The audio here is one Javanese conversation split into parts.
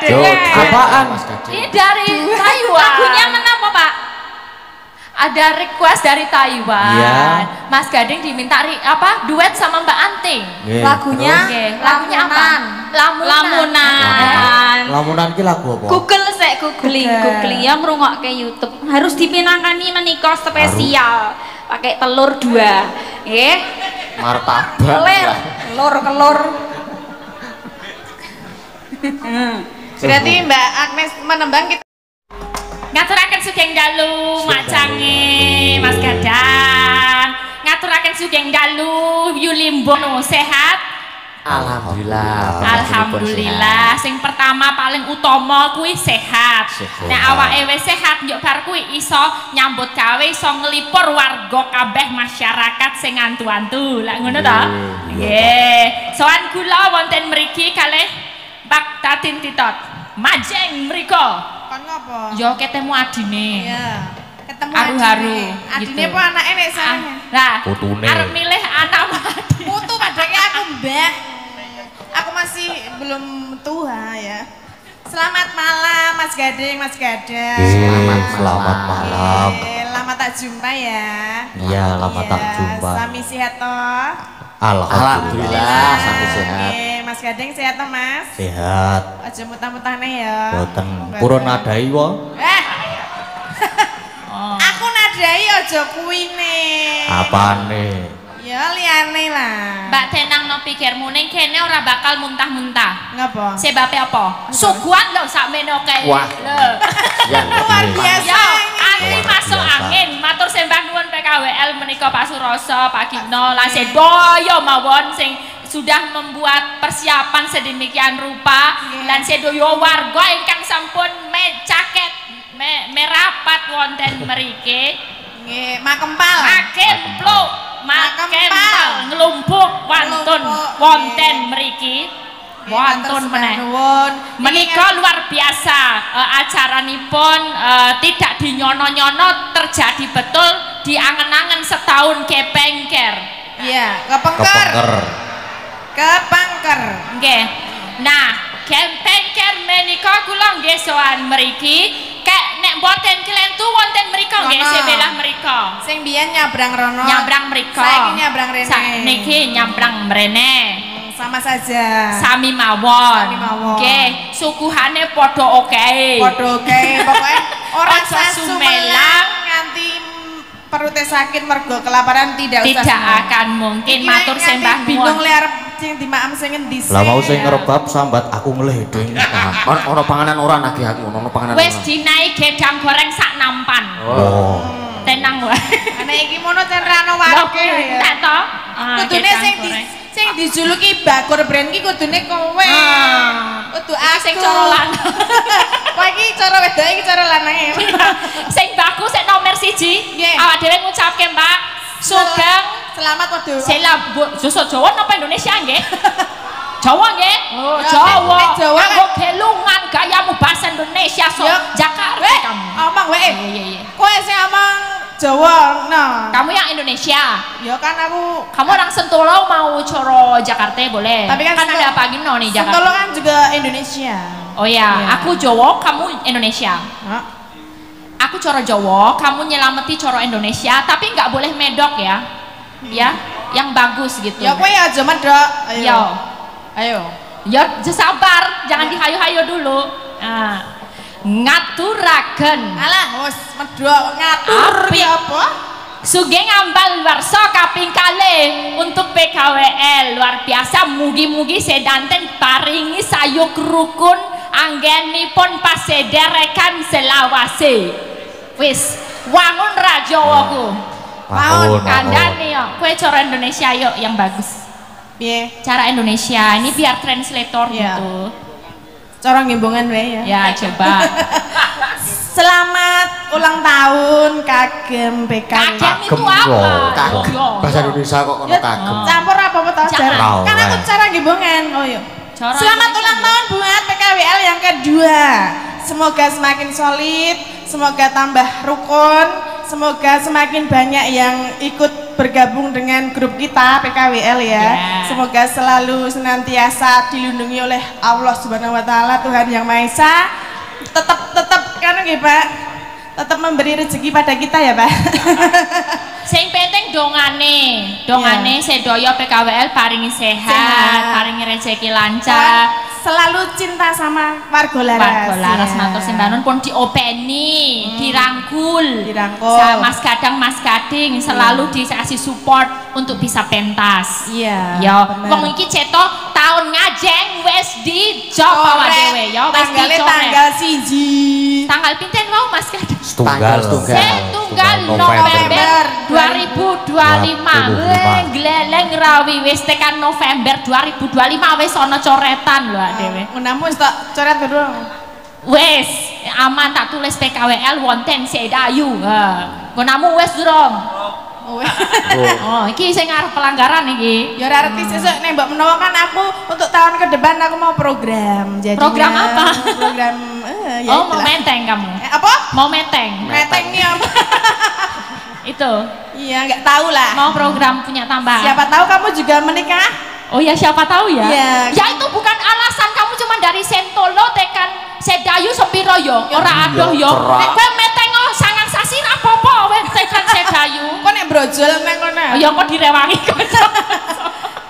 Gading. Apaan? Ini dari Taiwan. Lagunya menapa, Pak? Ada request dari Taiwan. Iya. Mas Gading diminta duet sama Mbak Anting. Lagunya Lagunya apa? Lamunan. Lamunan ki lagu apa? Google sik googling ya ngrungokke YouTube. Harus dipinangkani menika spesial. Pakai telur 2. Nggih. Martabak. Kelur. Berarti Mbak Agnes menembang kita Ngaturaken sugeng dalu macange Mas Gadang. Ngaturaken sugeng dalu Yulimbono sehat. Alhamdulillah. Sing pertama paling utama kuwi sehat. Nek awake wis sehat yo bar kuwi iso nyambut gawe, iso nglipur warga kabeh masyarakat sing antu-antu. Lah ngono ta? Nggih. Sowan kula wonten mriki kalih Pak Tatin Titot. Majeng mriko. kon ngopo? Yo ketemu adine. Iya. Ketemu Haru-haru adine gitu. apa anake nek sarane? Nah, Putune. arep milih anak adine. Putu padake aku Mbah. Aku masih belum tua ya. Selamat malam Mas Gading, Mas Gadang. Selamat malam. Lama tak jumpa ya. Iya, lama tak jumpa. Sami sehat toh? Alhamdulillah sami sehat. Mas Gading sehat toh Mas? Sehat. Aja mutah-mutahne ya. Boten purun nadai wa. Aku nadai aja kuwine. Apane? Ya liyane lah. Mbak tenang no pikirmu ning kene ora bakal muntah-muntah. Ngapa? Sebabe apa? Suguhan lho sakmene kae. Wah. Lho. Luar biasa. Ya, ini. anti masuk biasa. angin. Matur sembah nuwun PKWL menika Pak Suroso, Pak Gino, lan sedaya mawon sing sudah membuat persiapan sedemikian rupa lan sedaya warga ingkang sampun caket merapat wonten mriki. Nggih, makempal. Makempluk, makempal nglumpuk wonten wonten mriki. Wonten meneh. Menika luar biasa acaranipun tidak dinyono-nyono, terjadi betul diangen-angen setahun kepengker. Iya, kepengker. Kepengker. Nggih. Nah, kepengker menika kula nggih sowan mriki kek nek mboten kelentu wonten mrika nggih sebelah mrika. Sing biyen nyabrang rono. Nyabrang mrika. Saiki nyabrang rene. Niki nyabrang mrene. Sama saja. Sami mawon. Sami mawon. Nggih, suguhane padha okehe. Padha okehe, pokoke ora Aja sasu sumelang. melang nganti perutnya sakit mergo kelaparan tidak usah. Tidak akan mungkin matur sembah bingung nuwun. le arep sing dimaem sing ngendi sih. Lah mau sing ngerebab sambat aku ngledeng. Ono panganan ora nagih aku, ono panganan. Wis dinai gedang goreng sak nampan. Oh. Tenang wae. Ana iki mono ten rano warke ya. Tak to? Kudune sing dijuluki Bakur Brand ki kudune kowe. Kudu aku sing cara lanang. Kowe iki cara wedoke iki cara lanange. Sing bagus sing nomor 1. Nggih. Awak dhewe ngucapke Mbak sugeng Selamat waduh. sela basa Jawa napa Indonesia nggih? Jawa nggih? Oh, Ya, Jawa. nek Jawa Nganggo gelungan gayamu bahasa Indonesia so Jakarta kamu. Omong wae. Iya. Kowe sing omong Jawa, nah. Kamu yang Indonesia. Ya kan aku Kamu orang Sentolo mau coro Jakarta boleh. Tapi kan ada Pak Gino nih Jakarta. Sentolo kan juga Indonesia. Oh ya, aku Jawa, kamu Indonesia. Hah? Aku coro Jawa, kamu nyelameti coro Indonesia, tapi nggak boleh medok ya. Ya, yang bagus gitu. Ya kowe ya aja medok. Ayo. Yo. Ayo. Ya, sabar, jangan dihayu-hayu dulu. Nah, ngaturaken. Alah, wis medok ngatur Apik. ya apa? Sugeng ambal warsa kaping kalih untuk PKWL luar biasa. Mugi-mugi sedanten paringi sayuk rukun anggenipun pasederekan selawase. Wis wangun ra Jawaku. Wangun. Kandhane yo. Kowe cara Indonesia yuk yang bagus. Piye? Cara Indonesia ini biar translator Iya. gitu. Cara ngimbungan wae ya. Ya coba. Selamat ulang tahun kagem PKW. Kagem itu apa? Kagem. Yo. Bahasa Indonesia kok ono kagem. Campur apa-apa toh? Jangan. Kan aku cara ngimbungan. Oh iya. Cara Selamat Indonesia ulang tahun buat PKWL yang kedua. Semoga semakin solid, semoga tambah rukun, semoga semakin banyak yang ikut bergabung dengan grup kita PKWL ya. Semoga selalu senantiasa dilindungi oleh Allah Subhanahu wa taala, Tuhan Yang Maha Esa. Tetap kan nggih, Pak. Tetap memberi rezeki pada kita ya, Pak. Sing penting dongane sedaya PKWL paringi sehat, paringi rezeki lancar. Selalu cinta sama warga laras. Matur simbanon pun diopeni, dirangkul. Dirangkul. Mas Gadang, Mas Gading selalu dikasih support untuk bisa pentas. Iya. Ya, wong iki cetok tahun ngajeng wis dijop awak dhewe ya, wis dicoret. Tanggal 1. Tanggal pinten wau Mas Gadang? Setunggal November 2025. Gleleng rawi wis tekan November 2025 wis ana coretan lho dhewe. Menamu wis tak coret durung. Wis aman tak tulis PKWL wonten Sedayu. Menamu wis durung? Oh, iki sing arep pelanggaran iki. Ya ora arti sesuk nek mbok menawa kan aku untuk tahun ke depan aku mau program. Jadi program apa? Program ya. Oh, mau meteng kamu. Apa? Mau meteng. Metengnya apa? Itu. Iya, enggak tahu lah. Mau program punya tambahan. Siapa tahu kamu juga menikah? Oh ya, siapa tahu ya. Iya. Ya itu bukan alasan kamu cuma dari Sentolo tekan Sedayu sepiro yo. Ora adoh yo. Nek kowe meteng sangang sasi ra apa-apa wis tekan Sedayu. Kok nek brojol nang kono? Oh ya kok direwangi kok.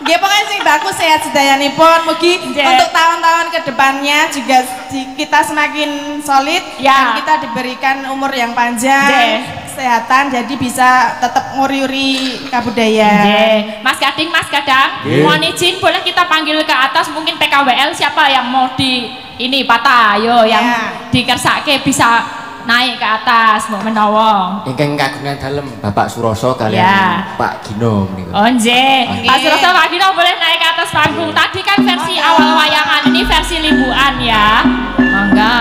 Nggih pokoknya sing bagus sehat sedayanipun. Mugi untuk tahun-tahun ke depannya juga kita semakin solid dan kita diberikan umur yang panjang, kesehatan jadi bisa tetap nguri-uri kabudayaan. Mas Gading, Mas Gadang, mohon izin boleh kita panggil ke atas mungkin PKWL siapa yang mau di ini patah ayo yang dikersake bisa naik ke atas mau menawa ingkang kagungan dalem Bapak Suroso kalian Pak Gino niku. Oh nggih. Pak Suroso Pak Gino boleh naik ke atas panggung. Tadi kan versi awal wayangan, ini versi limbuan ya. Mangga.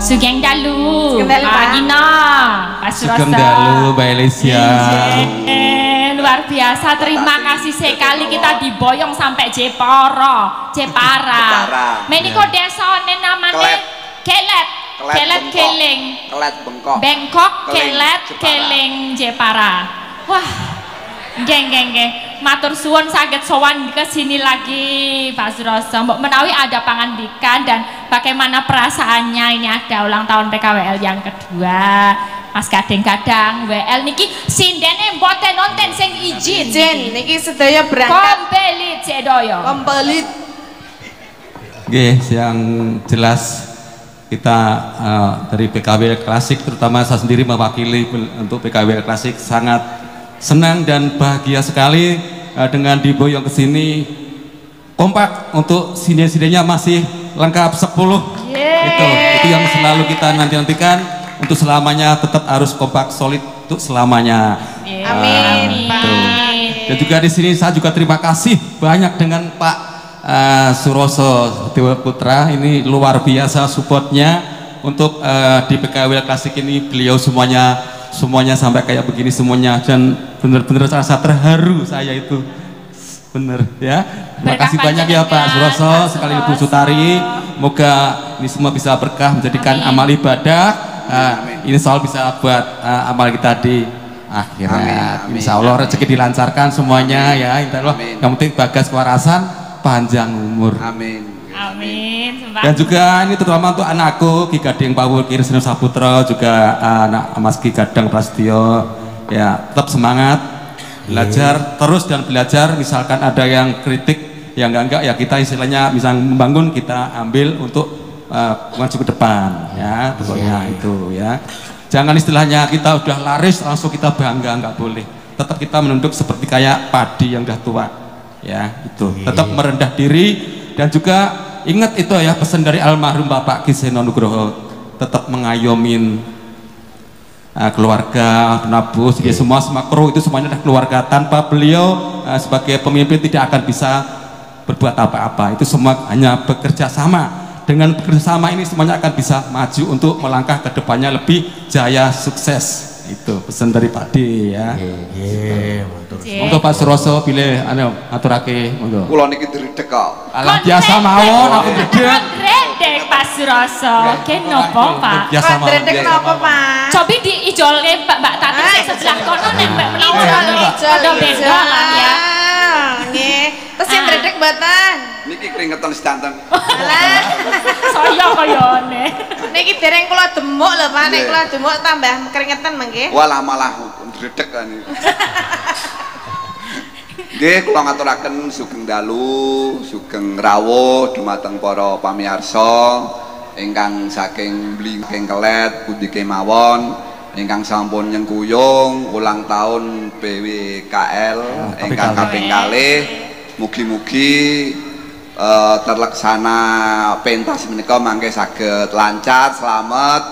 Sugeng dalu, Pak Gino, Pak Suroso. Sugeng dalu, Mbak Elesia. Luar biasa, terima kasih sekali kita diboyong sampai Jepara. Meniko desa namanya Kelet Keling, Bengkok, Kelet Keling Jepara. Wah, geng. Matur suwun saged sowan ke sini lagi Pak Suroso. Mbok menawi ada pangandikan dan bagaimana perasaannya ini ada ulang tahun PKWL yang kedua. Mas Gading-gadang WL niki sindene mboten nonton sing izin. Niki sedaya berangkat. Kompelit sedaya. Kompelit. Nggih, yang jelas kita dari PKWL Klasik terutama saya sendiri mewakili untuk PKWL Klasik sangat senang dan bahagia sekali dengan diboyong ke sini. Kompak untuk sini-sininya masih lengkap 10. Itu yang selalu kita nantikan untuk selamanya tetap harus kompak solid untuk selamanya. Amin. Dan juga di sini saya juga terima kasih banyak dengan Pak Suroso Dewa Putra, ini luar biasa supportnya untuk di PKWL Klasik ini. Beliau semuanya sampai kayak begini semuanya dan benar-benar rasa terharu saya itu bener ya. Terima kasih banyak ya Pak Suroso sekali Ibu Sutari, semoga ini semua bisa berkah menjadikan amal ibadah. Ini soal bisa buat amal kita di akhirat. Insya Allah rezeki dilancarkan semuanya ya. Yang penting bagas kewarasan, panjang umur. Amin. Dan juga ini terutama untuk anakku Ki Gading Pawul Kirisno Saputra, juga anak Mas Ki Gadang Prasetyo ya, tetap semangat belajar terus dan belajar. Misalkan ada yang kritik yang enggak ya kita istilahnya bisa membangun, kita ambil untuk maju ke depan ya, pokoknya itu ya. Jangan istilahnya kita udah laris langsung kita bangga, nggak boleh. Tetap kita menunduk seperti kayak padi yang udah tua ya, itu tetap merendah diri. Dan juga ingat itu ya pesan dari almarhum Bapak Ki Seno Nugroho, tetap mengayomin keluarga, penabus, semua kru itu semuanya adalah keluarga. Tanpa beliau sebagai pemimpin tidak akan bisa berbuat apa-apa. Itu semua hanya bekerja sama. Dengan bekerja sama ini semuanya akan bisa maju untuk melangkah ke depannya lebih jaya, sukses. Itu pesan dari Pak D ya. Untuk Pak Suroso pilih aturake monggo. Kula niki dredeg kok. Alah biasa mawon aku dredeg. Dredeg Pak Suroso. Ki nopo Pak? Biasa mawon. Dredeg nopo Pak? Cobi diijolke Mbak Tati sing sebelah kono nek Mbak Melijo. Padha beda lah ya. Nggih. Terus yang dredeg mboten? Niki keringetan sedanten. Alah. Saya kayane. Niki dereng kula demuk lho Pak, nek kula demuk tambah keringetan mengke. Walah malah dredeg kan iki. Nggih, kula ngaturaken sugeng dalu, sugeng rawuh dumateng para pamirsa ingkang saking Blingking Kelet pundi kemawon ingkang sampun nyengkuyung ulang tahun BWKL ingkang kaping kalih. Mugi-mugi terlaksana pentas menika mangke saged lancar, slamet,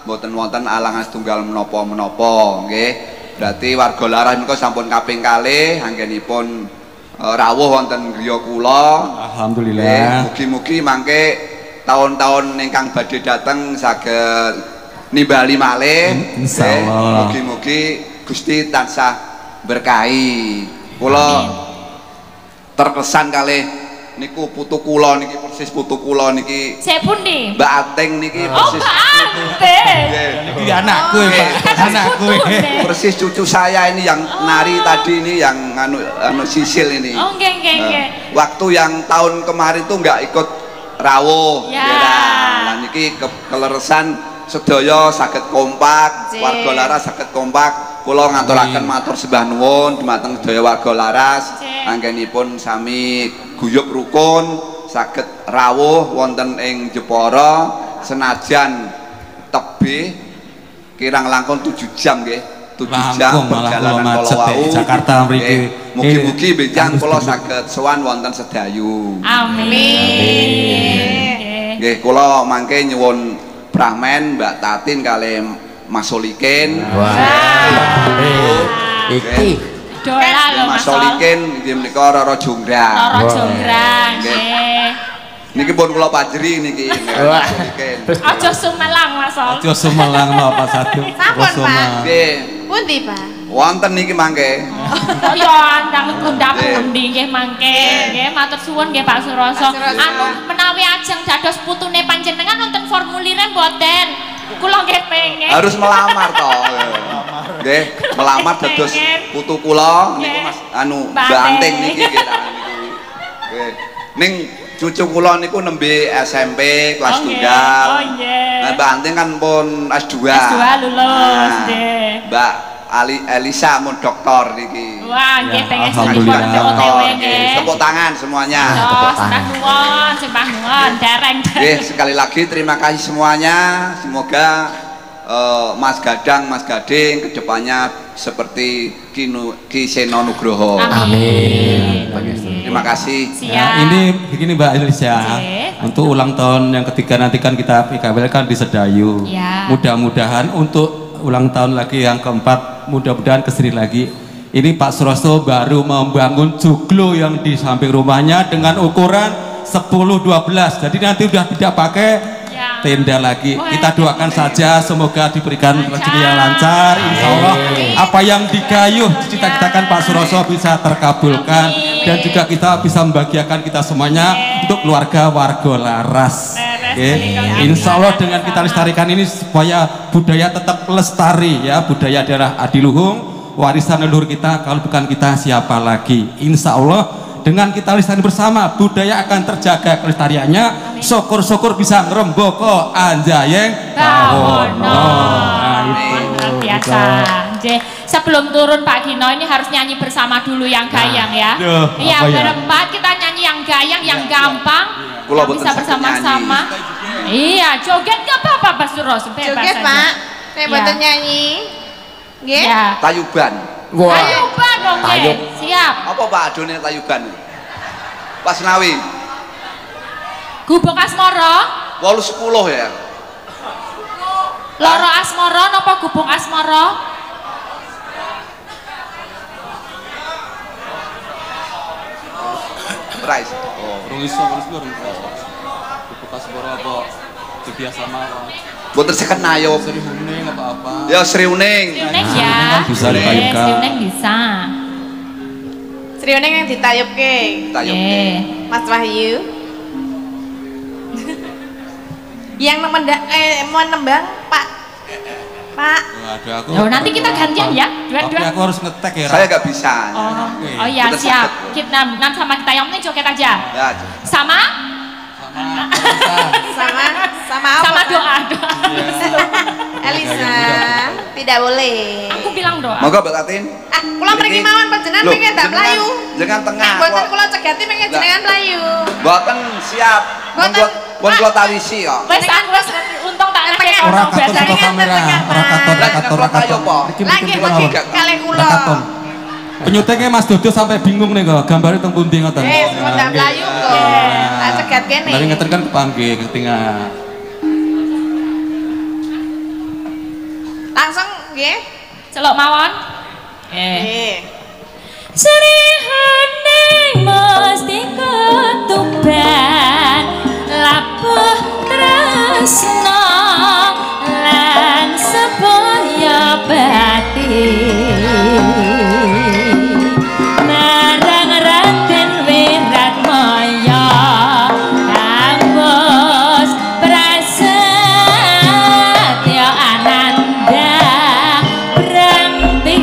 mboten wonten alangan setunggal menapa-menapa nggih. Berarti warga Laras menika sampun kaping kalih anggenipun rawuh wonten griya kula. Alhamdulillah. Mugi-mugi mangke tahun-tahun ingkang badhe dateng saged nimbali malih. Insyaallah. Mugi-mugi Gusti tansah berkahi. Kula terkesan kalih niku putu kula niki persis putu kula niki. Sik pundi? Mbak Ateng niki Oh, persis. Mbak Ateng. Iki anakku Pak, anakku. Persis cucu saya ini yang nari tadi ini yang anu Sisil ini. Oh, nggih nggih nggih. Waktu yang tahun kemarin tuh nggak ikut rawuh. Ya. Nah, niki keleresan sedaya saged kompak, warga Laras saged kompak. Kula ngaturaken matur sembah nuwun dumateng sedaya warga Laras. Anggenipun sami guyub rukun saged rawuh wonten ing Jepara senajan tebih kirang langkung 7 jam nggih. 7 jam perjalanan kula wau Jakarta mriki. Mugi-mugi benjang kula saged sowan wonten Sedayu. Amin. Nggih, kula mangke nyuwun Pramen Mbak Tatin kalih Mas Solikin. Iki Dola lho Mas Mas Sol. Solikin nggih menika Roro Jonggrang. Roro Jonggrang nggih. Niki pun kula pajeri niki. Wah. Aja sumelang Mas Sol. Aja sumelang Pak Sadu. Sampun Pak. Nggih. Pundi Pak? Wonten niki mangke. Oh ya andang tunda pundi nggih mangke. Nggih matur suwun nggih Pak Suroso. Anu menawi ajeng dados putune panjenengan nonton formulire mboten? Kula nggih pengen. Harus melamar to. Nggih, melamar dados putu kula niku Mas anu Mbak Anting niki nggih nggih. Ning cucu kula niku nembe SMP kelas tunggal. Oh nggih. Nah, Mbak Anting kan pun S2. S2 lulus nggih. Mbak Elisa mun doktor niki. Wah, nggih pengen Alhamdulillah. OTW nggih. Tepuk tangan semuanya. Sembah nuwun, dereng. Nggih, sekali lagi terima kasih semuanya. Semoga Mas Gadang, Mas Gading kedepannya seperti Ki Seno Nugroho. Amin. Terima kasih. Ya, ini begini Mbak Elisa. Untuk ulang tahun yang ketiga nanti kan kita PKWL kan di Sedayu. Ya. Mudah-mudahan untuk ulang tahun lagi yang keempat, mudah-mudahan kesini lagi. Ini Pak Suroso baru membangun joglo yang di samping rumahnya dengan ukuran 10-12. Jadi nanti udah tidak pakai tenda lagi. Kita doakan saja semoga diberikan rezeki yang lancar. Insya Allah apa yang digayuh cita-citakan Pak Suroso bisa terkabulkan dan juga kita bisa membahagiakan kita semuanya untuk keluarga warga Laras. Insya Allah dengan kita lestarikan ini supaya budaya tetap lestari ya, budaya daerah Adiluhung, warisan leluhur kita, kalau bukan kita siapa lagi. Insya Allah dengan kita lestari bersama budaya akan terjaga kelestariannya. Syukur-syukur bisa ngeremboko anjayeng bawono. Nah, itu biasa. Sebelum turun Pak Gino ini harus nyanyi bersama dulu yang gayang ya. Iya berempat kita nyanyi yang gayang yang gampang. Yang bisa bersama-sama. Iya, joget gak apa-apa Pak Suroso, bebas Joget, aja. Pak. Nek mboten Ya. nyanyi. Nggih. Ya. Tayuban. Wah. Tayuban dong, Tayub. siap. Apa Pak adone tayuban? Pak Senawi. Gubuk asmara, 8-10 ya. loro asmara napa gubuk asmara? Price. Oh, urung iso urung iso. Bekas boro apa? Biasa mawon. Mboten seket nayo. Seri huning apa-apa. Ya Sri Uning. Sriuning Sriuning ya. kan bisa Boleh, ditayubkan. Sriuning bisa. Sriuning yang ditayubke. Tayub. Nggih. Mas Wahyu. Yang menembang Pak. Pak. Waduh aku. Oh, nanti kita gantian ya, Tapi dua-dua. aku harus ngetek ya. Saya nggak bisa. Oh iya, Betul, siap. betul. Kita nanti sama kita yang penting joget aja. Ya. Sama? Sama apa, Sama Pak? doa. Elisa, tidak boleh. Aku bilang doa. Monggo Mbak Tatin. Kula mriki mawon panjenengan Loh, pengen tak mlayu. Jangan tengah. Nek mboten kok. kula cegati pengen Lah. jenengan mlayu. Mboten siap. Mboten. Pun kula tawisi kok. Wes aku wes untung tak ngasih Ora kono katon biasa. saka kamera, ora katon, Lah, jenengan kula tayo apa? Lagi mesti kalih kula. katon. Penyuteknya Mas Dodo sampai bingung nih kok, gambarnya teng pundi ngoten. Kok tak mlayu kok. Tak cegat kene. Tapi ngeten kan kepanggih ketinggal. Langsung nggih. Celok mawon. Nggih. Sri hening mesti ketuban labuh tresna lan sepaya batin marang Raden Wiratmaya kanggus prasetya Ananda Branti.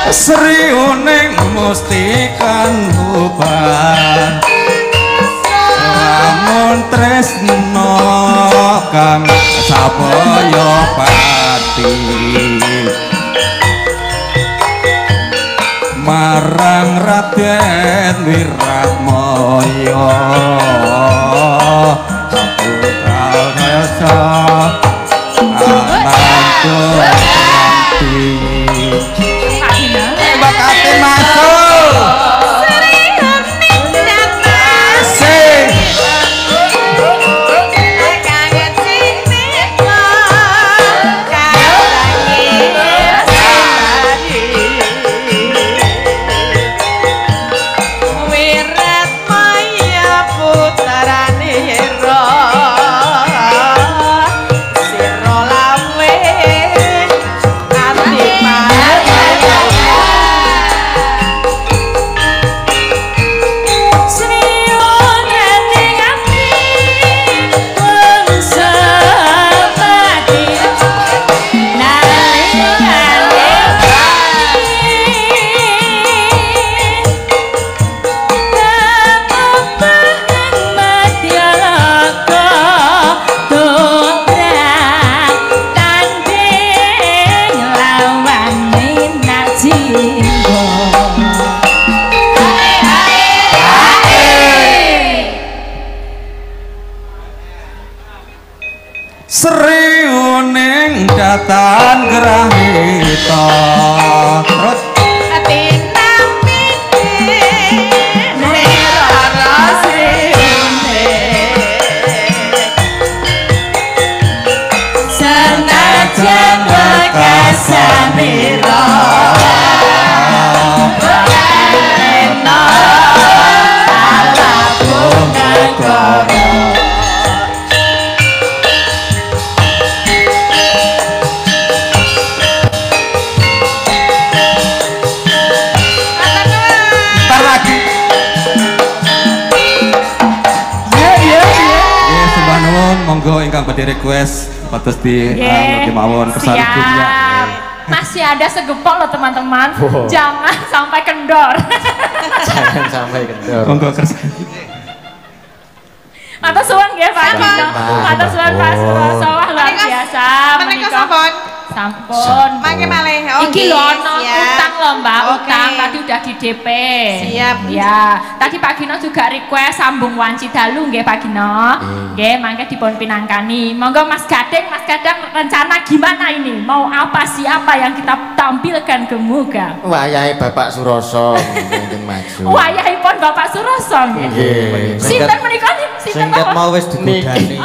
Sriuning musti kan bubar lamun Sang Raden Wiratmaya Putra Dasa Ananto Ranti bakate masuk Seriuning datan grahita terus senajan wekasanira monggo ingkang badhe request pados di mawon kersane. Masih ada segepok loh teman-teman. Jangan sampai kendor. Jangan sampai kendor. Monggo kersane. Matur suwun nggih Pak Dino. Matur suwun Pak Suroso luar biasa menika. Sampun. Mangke malih. Iki lho ana utang lho Mbak, utang tadi udah di DP. Siap. Ya, tadi Pak Gino juga request sambung wanci dalu nggih Pak Gino. Nggih, mangke dipun pinangkani. Monggo Mas Gading rencana gimana ini? Mau apa siapa yang kita tampilkan gemuga? Wayahe Bapak Suroso mungkin maju. Wayahipun Bapak Suroso nggih. Sinten menika nih? Sinten mau wis digodani.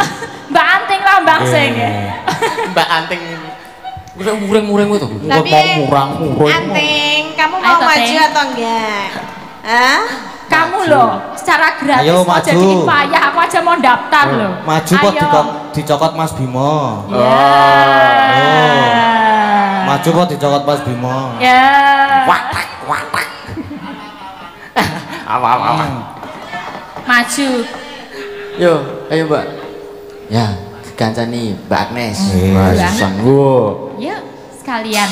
Mbak Anting lah Mbak Sing. Mbak Anting mureng-mureng itu. Tapi Anting, kamu mau maju atau enggak? Hah? Kamu loh, secara gratis ayo, mau maju. jadi payah, aku aja mau daftar loh. Maju kok dicokot Mas Bimo. Maju kok dicokot Mas Bimo. Ya. Watak. Awal. Maju. Yo, ayo Mbak. Ya, dikancani Mbak Agnes. Mas sanggup. Yuk, sekalian.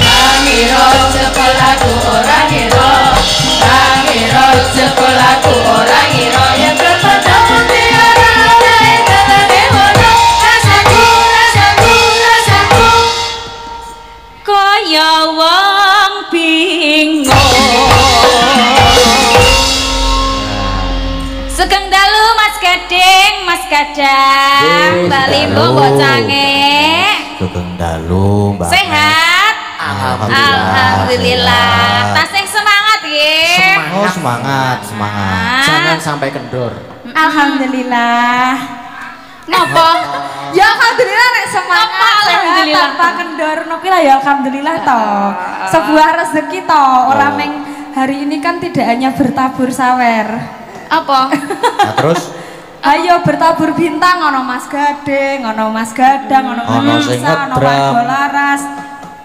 Ramiro sekolahku orang hero, Ramiro sekolahku orang hero yang berpendam tiara naik dalam emono, rasaku kaya wong bingung. Sugeng dalu Mas Gading, Mas Gadang, Bali Mbok Cange. Sugeng dalu Mbak. Sehat? Alhamdulillah. Tasih semangat ya. Oh semangat. Jangan sampai kendor. Alhamdulillah. Napa? Ya alhamdulillah nek semangat Alhamdulillah tanpa kendor nopi lah ya alhamdulillah toh. Sebuah rezeki toh. Orang yang hari ini kan tidak hanya bertabur sawer. Apa? Nah, terus ayo bertabur bintang ono Mas Gading, ono Mas Gadang, ono Nisa, ono Warga Laras.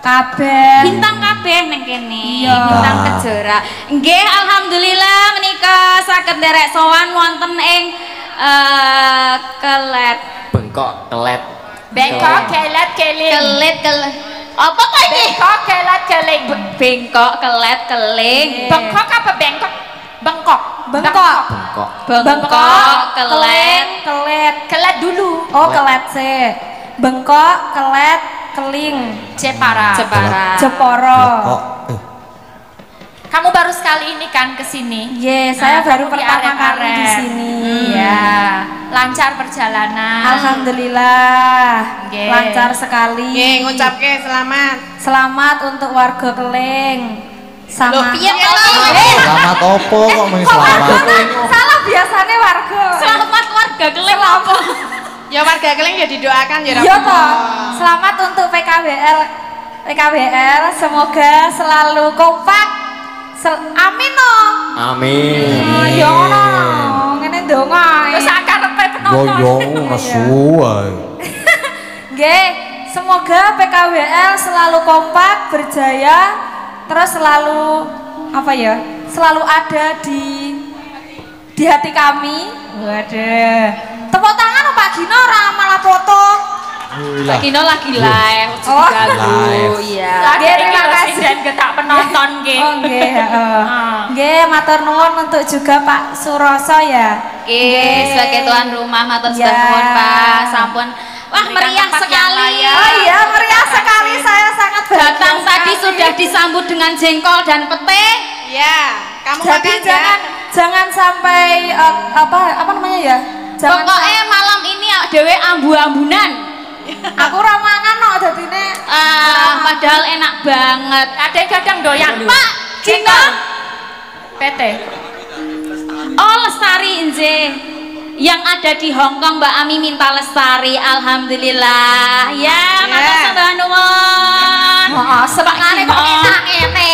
Kabeh bintang kabeh ning kene. Iya. Bintang Kejora. Nggih, alhamdulillah menika saged nderek sowan wonten ing Bengkok Kelet. Bengkok Kelet. Apa kok iki? Bengkok kelet keling. Bengkok kelet keling. Bengkok apa bengkok? Bengkok. Bengkok. Bengkok kelet Kelet dulu. Oh, kelet sih. Bengkok, kelet, keling. Jepara. Jeporo. Kamu baru sekali ini kan ke sini? Iya, saya baru kamu pertama kali di sini. Iya. Lancar perjalanan. Alhamdulillah. Lancar sekali. Nggih, ngucapke selamat. Selamat untuk warga Keling. Sama. Selamat opo kok mung selamat. Salah biasanya warga. Selamat warga Keling apa? Ya warga Keling ya didoakan ya. Iya toh. Selamat untuk PKWL. Semoga selalu kompak. Amin no. Amin. Ya ngono. Ngene ndonga. Terus akarepe penonton. Yo nesu ae. Nggih, semoga PKWL selalu kompak, berjaya, terus selalu apa ya? Selalu ada di hati kami. Waduh. Tepuk tangan Pak Gino ora malah foto. Pak Gino lagi live. Oh, live. Iya. Terima kasih dan getak penonton nggih. Oh nggih, heeh. Nggih, matur nuwun untuk juga Pak Suroso ya. Nggih, sebagai tuan rumah matur nuwun Pak. Sampun wah meriah sekali. Oh iya, meriah sekali. Saya sangat bahagia. Datang tadi sudah disambut dengan jengkol dan pete. Ya, kamu Jadi makan jangan sampai apa namanya ya? Pokoknya malam ini dhewe ambu-ambunan. Aku ramangan no dadine. Padahal enak banget. Kadang-kadang doyan. Pak Gino PT. Oh Lestari Inje. Yang ada di Hongkong Mbak Ami minta Lestari. Alhamdulillah. Ya, matur sembah nuwun. Oh, senengane kok enak ngene.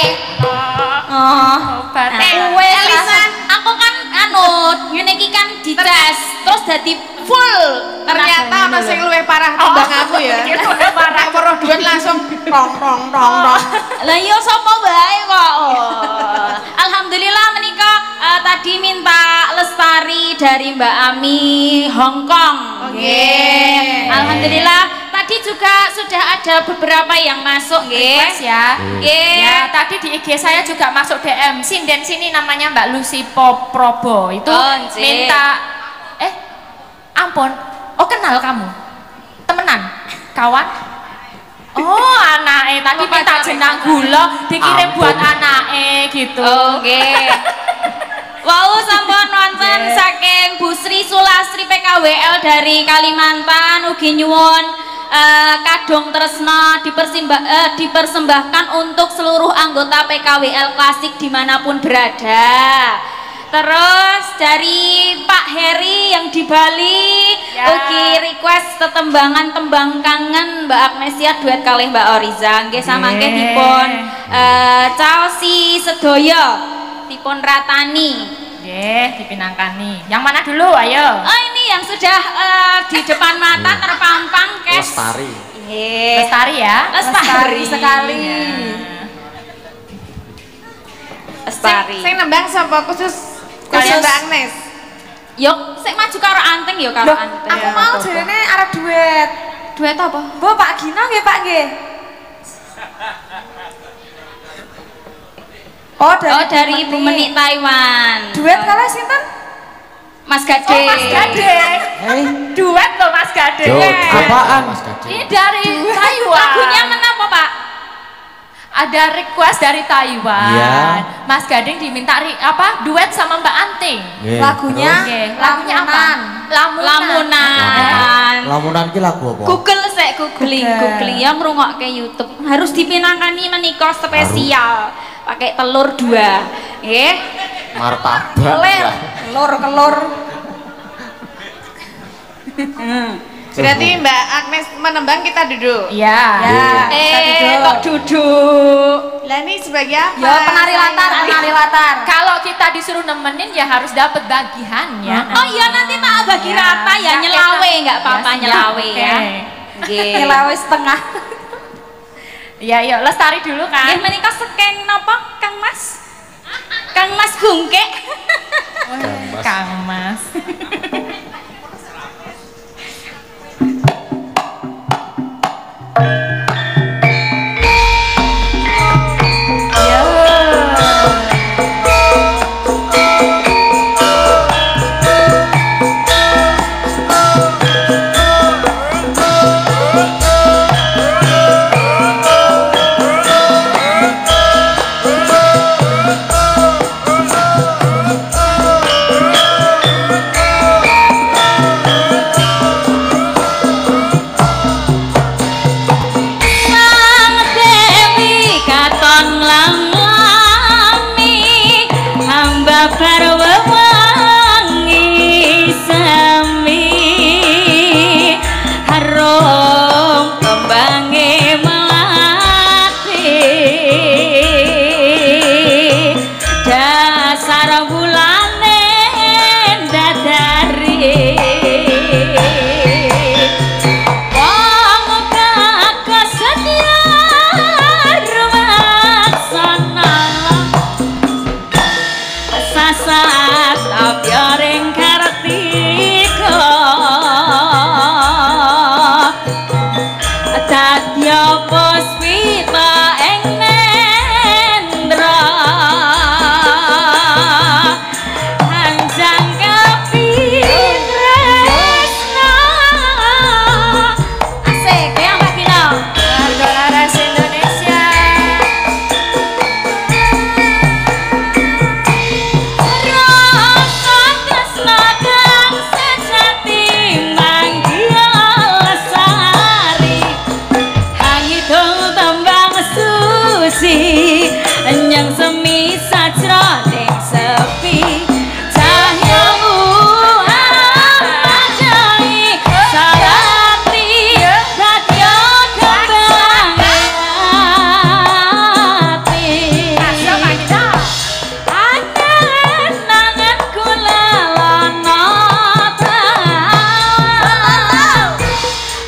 Elisa, aku kan ngene iki kan dites terus dadi full. Ternyata ana sing luwih parah timbang aku ya. Nek weruh duit langsung tong. Lah iya sapa wae kok. Alhamdulillah menika tadi minta Lestari dari Mbak Ami Hongkong. Nggih. Alhamdulillah tadi juga sudah ada beberapa yang masuk nggih. Ya. Ya, tadi di IG saya juga masuk DM. Sinden sini namanya Mbak Lucy Probo. Itu minta ampun. Oh, kenal kamu? Temenan? Kawan? Oh, anake tadi minta jenang gula dikirim buat anake gitu. Oke. Wow, sampun wonten saking Bu Sri Sulastri PKWL dari Kalimantan ugi nyuwun kadung tresna dipersembahkan untuk seluruh anggota PKWL Klasik dimanapun berada. Terus dari Pak Heri yang di Bali ugi request tetembangan tembang kangen Mbak Agnesia duet kalih Mbak Oriza nggih samangke dipun caosi sedaya dipun ratani nggih dipinangkani. Yang mana dulu ayo? Oh ini yang sudah di depan mata terpampang kes Lestari. Lestari ya. Lestari sekali. Lestari. Sing nembang sapa khusus Mbak Agnes. Yuk, sik maju karo Anting ya karo Anting. Aku mau jarene arep duet. Duet apa? Bu Pak Gino nggih Pak nggih. Oh dari Ibu Menik Taiwan. Duet kali sinten? Mas Gade. Oh, Mas Gade. Duet loh Mas Gade. Apaan Mas Gade? Ini dari Taiwan. Lagunya menapa Pak? Ada request dari Taiwan. Iya. Mas Gading diminta duet sama Mbak Anting. Lagunya apa? Lamunan. Lamunan ki lagu apa? Google sik googling ya ngrungokke YouTube. Harus dipinangkani menika spesial. Pakai telur 2. Nggih. Martabak. Kelur. Berarti Mbak Agnes menembang kita duduk. Iya. Kok duduk. Lah ini sebagai apa? Ya penari latar. Kalau kita disuruh nemenin ya harus dapat bagiannya. Oh iya nanti tak bagi rata ya nyelawe enggak apa-apa nyelawe ya. Nggih. Nyelawe setengah. Iya, yuk Lestari dulu kan. Nggih menika sekeng napa Kang Mas? Kang Mas Bungke. Kang Mas. sabar wewangi semi harum kembange melati dasar bulane dadari wong kakak setia rumaksana sasat biaring kartika dadya puspita ing nendra hanjang kapitresna asik ya Mbak Gina warga laras Indonesia rasa tresna kang sejati manggia lestari hangidul tembang susi yang semi sajroning sepi cahyamu ajai sarati dadya kembang ati angen kula lana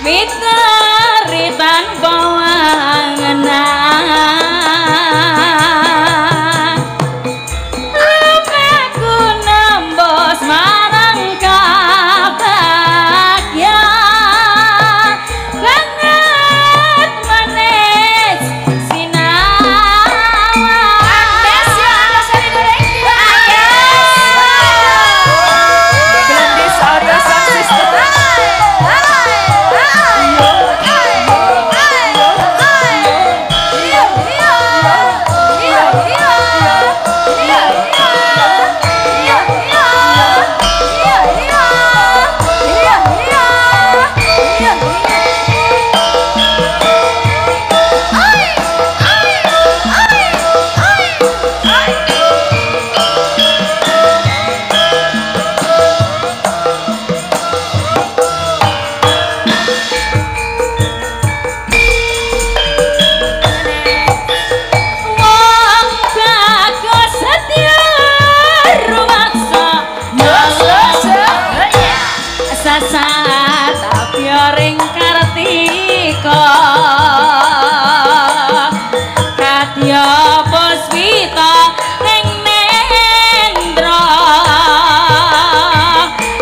miteri tanpa wangenan lumeku nembus marang kabagyan banget manis sinawan Gelendis Audio Sound System. wong bagus setia rumaksa sasat biaring kartika kadya puspita ing nendra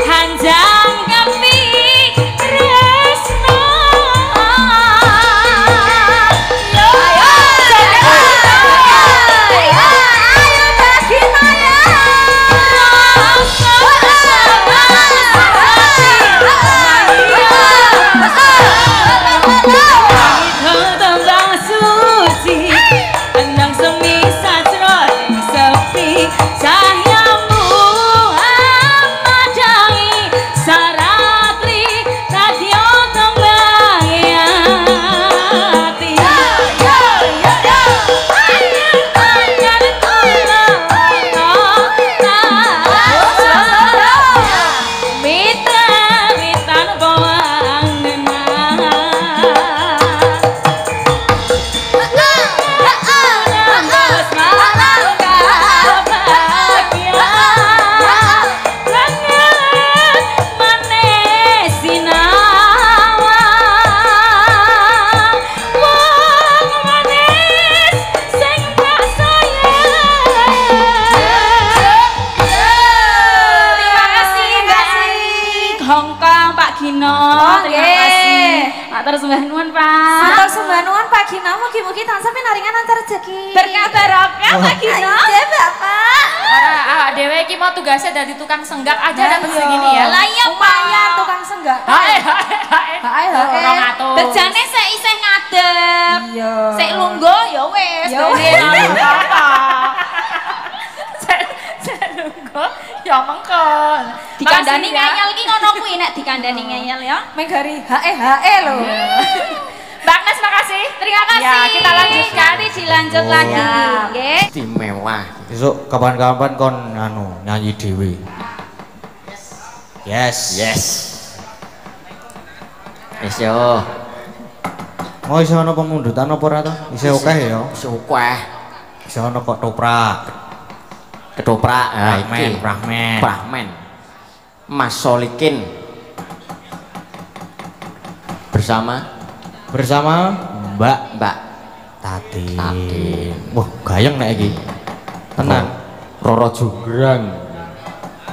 hanjang kapitresna tembang suci endang semi sajroning sepi cahyamu amadai saratri kadya kembang ati miteri tanpa wangenan nembus marang kabagyan banget manis sinawan wong manis sing tak sayang. Terima kasih Mbak Hongkong Pak Gino. Terima kasih. Matur sembah nuwun Pak. Matur sembah nuwun Pak Gino, mugi-mugi tansah pinaringan antar rezeki. Berkah barokah Pak Gino. Iya Bapak. Awak dhewe iki mau tugasnya dadi tukang senggak aja dapat segini ya. Lah iya Pak. Lumayan tukang senggak. Hae. Hae. 200. Bejane sik isih ngadeg. Iya. Sik lungguh ya wis. Ya Dene wis. ora apa-apa. Saya nunggu ya mengkon. Dikandani Makasih ya. ngeyel ki ngono kuwi nek dikandani ngeyel ya. Megari hae lho. Mbak Agnes makasih. Terima kasih. Ya, kita lanjutkan. Nanti dilanjut lagi. Ya. Nggih. Istimewa. Besok kapan-kapan kon anu nyanyi dhewe. Yes. Yes. Wis yo. Mau iso ana pemundutan apa ora to? Isih akeh ya. Wis akeh. Iso ana kok toprak. Ketoprak, ha iki Prahmen. Prahmen. Mas Solikin bersama Mbak Tati. Wah, gayeng nek iki. Tenan. Roro Jonggrang.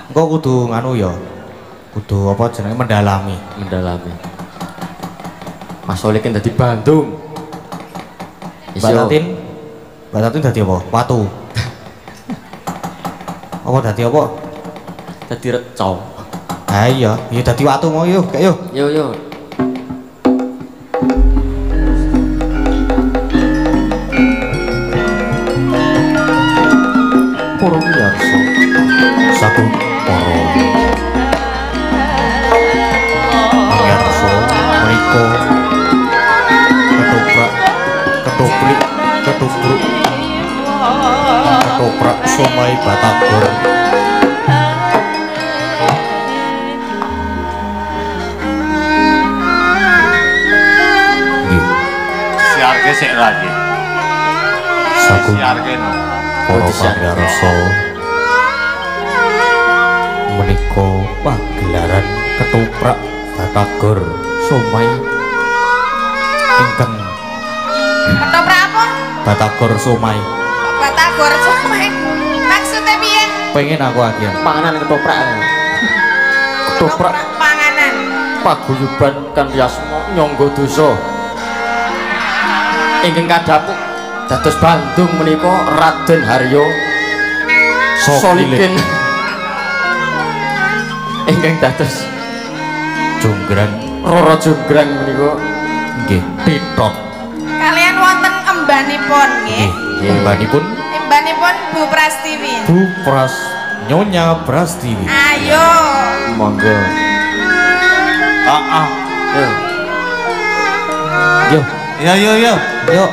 Engko kudu nganu ya. Kudu apa jenenge mendalami. Mas Solikin dadi Bandung. Mbak Tatin dadi apa? Watu. Apa dadi apa? Dadi reca. Ha iya, ya dadi watu mau yuk, kayak yuk. Yo. Para miyarsa saking para miyarsa menika ketoprak somai batagor siarke sik lagi saking siarke no para pamirsa menika pagelaran ketoprak batagor somai ingkang Ketoprak apa? batagor somai. Batagor somai. Maksudnya piye? Pengen aku akhir Panganan ketoprak. ketoprak Panganan. Paguyuban kan yasma nyangga dosa. Ingkang kadhapuk dados Bandung menika Raden Haryo Solikin. Ingkang dados Jonggrang Roro Jonggrang menika nggih Pitot. Kalian wonten embanipun nggih. Embanipun Embanipun Bu Prastiwi. Bu Nyonya Prastiwi. Ayo. Monggo. Yo. Yuk.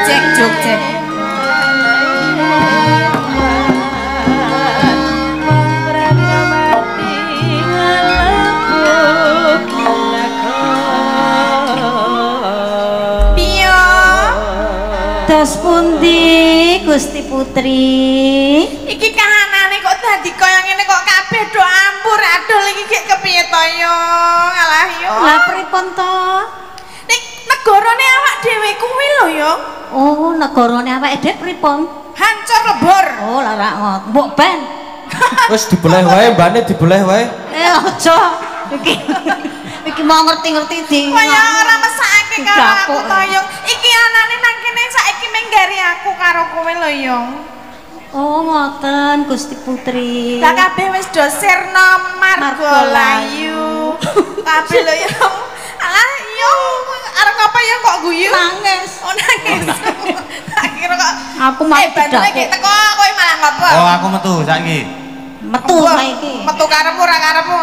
Cek Jogja. Dos pundi Gusti Putri? Iki kahanane kok dadi kaya ngene kok kabeh do ampur adol iki gek kepiye to yo? Alah yo. Lah pripun to? Ning negarane awak dhewe kuwi lho yo. Oh, negarane awake dhewe pripun? Hancur lebur. Oh, lah ra ngot. Mbok ben. Wis dibeleh wae, mbane dibeleh wae. Aja. Iki mau ngerti-ngerti di. Kaya ora mesake karo aku to yo. Iki anane nang kene saiki menggari aku karo kowe lho yo. Oh, ngoten Gusti Putri. Lah kabeh wis do sirna margolayu. Kabeh lho yo. Alah yo, arep apa yo kok guyu? Nangis. Oh nangis. Akhire kok aku mah tidak. Teko kowe malah ngopo? Oh, aku metu saiki. Metu saiki. Metu karepmu ora karepmu.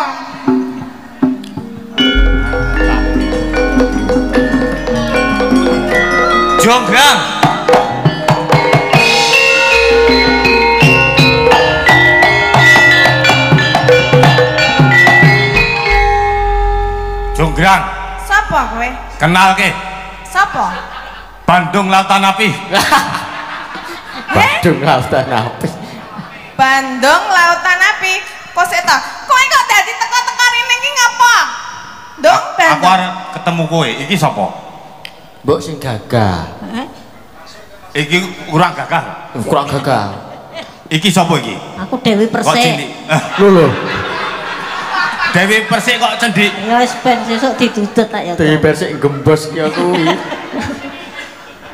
Jonggrang. Jonggrang. Sapa kowe? Kenal ke? Sapa? Bandung Lautan Api. Bandung Lautan Api. Bandung Lautan Api. Kok sik ta? Kowe kok dadi teko-teko rene iki ngapa? Dong, Aku arep ketemu kowe. Iki sapa? Mbok sing gagah. Iki kurang gagah. Kurang gagah. Iki sapa iki? Aku Dewi Kok Persik. cilik? Lho. Dewi Persik kok cendik. Ya wis ben sesuk didudut tak ya. Dewi Persik gembos ki aku.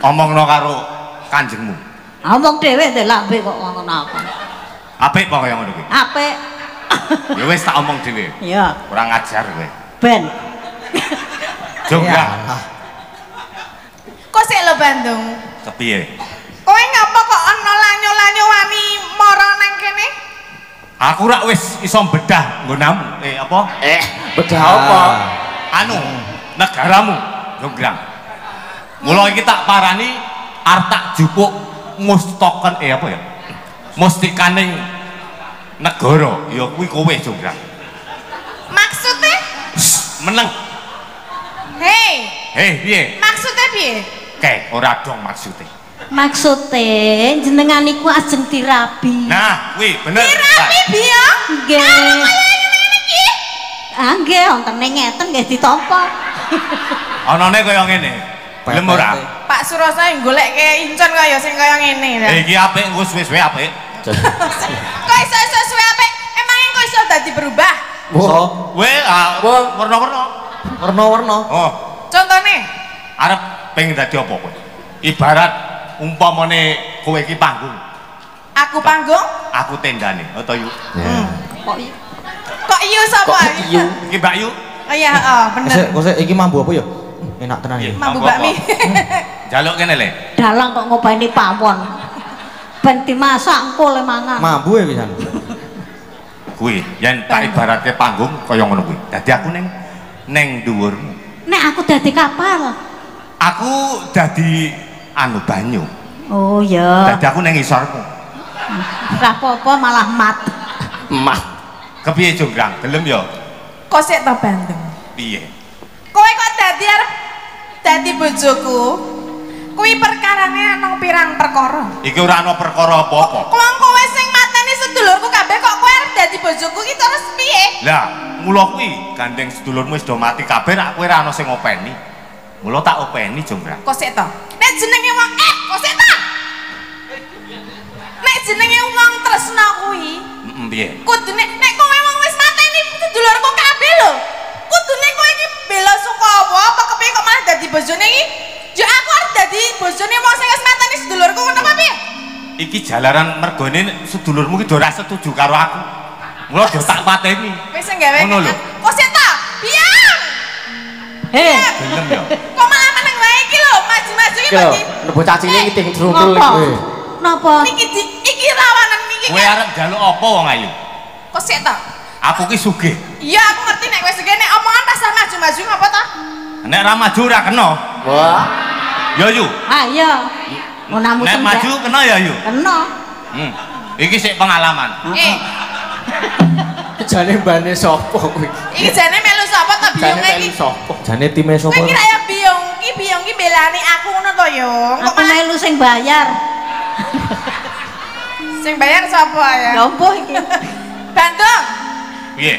Omongno karo kanjengmu. Omong dhewe ndek lambe kok ngono apa. Apik kok kaya ngono kuwi. Apik. Ya wis tak omong dhewe. Iya. Kurang ajar kowe. Ben. Jonggrang. Bandung. Kepiye? Kowe ngapa kok ana lanyo-lanyo wani mara nang kene? Aku rak wis iso bedah nggonamu. Apa? Bedah apa? Anu, negaramu, Jonggrang. Mula iki tak parani arep tak jupuk mustoken apa ya? Mustikaning negara, ya kuwi kowe, Jonggrang. Maksudnya? Meneng. Hei, piye? Maksudnya piye? Kae, ora dong maksudnya. Maksudnya jenengan iku ajeng dirabi. Nah, kuwi bener. Dirabi biya? Nggih. Ah nggih, wonten ngeten nggih ditampa. Anane kaya ngene. Gelem ora? Pak Suroso goleke incon kaya sing kaya ngene. Iki apik engko suwe-suwe apik. Kok iso suwe apik? Emang kok iso dadi berubah? Iso. Warna-warna. Warna-warna. Oh. Contone? Arep pengen dadi apa kowe? Ibarat umpamane kowe iki panggung. Aku panggung? Aku tendane, atau yu? Kok iyo sapa? Iki Mbak Yu. Oh iya, bener. Kok iki mambu apa ya? Enak tenan iki. Mambu bakmi. Jaluk kene le. Dalang kok ngopeni pawon. Ben dimasak engko le mangan. Mambu ya pisan. Kuwi yen tak ibaratke panggung kaya ngono kuwi. Dadi aku ning dhuwurmu. Nek aku dadi kapal. Aku dadi anu banyu. Oh iya. Dadi aku ning isormu. Ora apa-apa malah mat. Kepiye Jonggrang? Gelem ya? Kok sik to Bandung? Piye? Kowe kok dadi bojoku? Kuwi perkarane ana pirang perkara. Iki ora ana perkara apa-apa. Wong kowe sing mateni sedulurku kabeh kok kowe arep dadi bojoku iki terus piye? Lah, mula kuwi gandeng sedulurmu wis do mati kabeh rak kowe ora ana sing ngopeni. Mula tak openi Jonggrang. Kok sik to? Nek jenenge wong kok sik to? Nek jenenge wong tresna kuwi, Piye? kudune nek kowe wong wis mateni sedulurku kabeh lho. Kudune kowe iki bela Sukowo apa kepiye kok malah dadi bojone iki? Ya aku arep dadi bojone wong sing wis mateni sedulurku ngono apa piye? Iki jalaran mergone sedulurmu ki do ora setuju karo aku. Mula do tak pateni. Wis nggawe. Ngono lho. Kok sik to? Biang. Gelem ya. Kok malah meneng wae iki lho, maju-maju iki Lho, bocah cilik iki ting drungkul iki. Napa? Iki rawanan iki. Kowe arep njaluk apa wong ayu? Kok sik to? Aku ki sugih. Iya, aku ngerti nek wis sugih nek omongan rasa maju-maju ngapa to? Nek ra maju ora kena. Wah. Ya Yu. Ah iya. Munamu Nek maju kena ya Yu. Kena. Iki sik pengalaman. Jane mbane sapa kuwi? Iki jane melu sapa to biyunge iki? Sapa? Jane time sapa? Kowe kira ya biyung ki belani aku ngono to yo. Aku melu sing bayar. Sing bayar sapa ya? Ya apa iki? Bandung. Piye?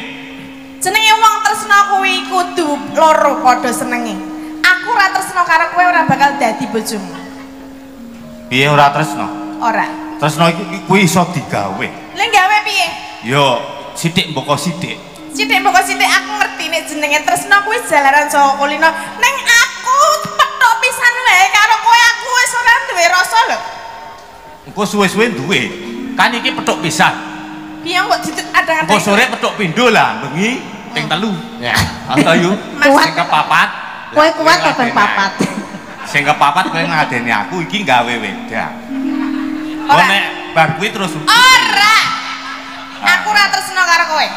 Jenenge wong tresna kuwi kudu loro padha senenge. Aku ora tresna karo kowe ora bakal dadi bojomu. Piye ora tresno? Ora. Tresno iki kuwi iso digawe. Lha gawe piye? Yo sithik mboko sithik. Sithik mboko sithik aku ngerti nek jenenge tresna kuwi jalaran Jawa Kulino. Ning aku petok pisan wae karo kowe aku wis ora duwe rasa lho. Engko suwe-suwe duwe. Kan iki petuk pisan. Piye kok adang-adang. Engko sore petuk pindho lah, bengi ping 3. Ya, atau Yu. Sing kepapat. Kowe kuat ta ben papat. Sing kepapat kowe ngadeni aku iki gawe wedang. Kok nek bar kuwi terus ora. Aku ora tresna karo kowe.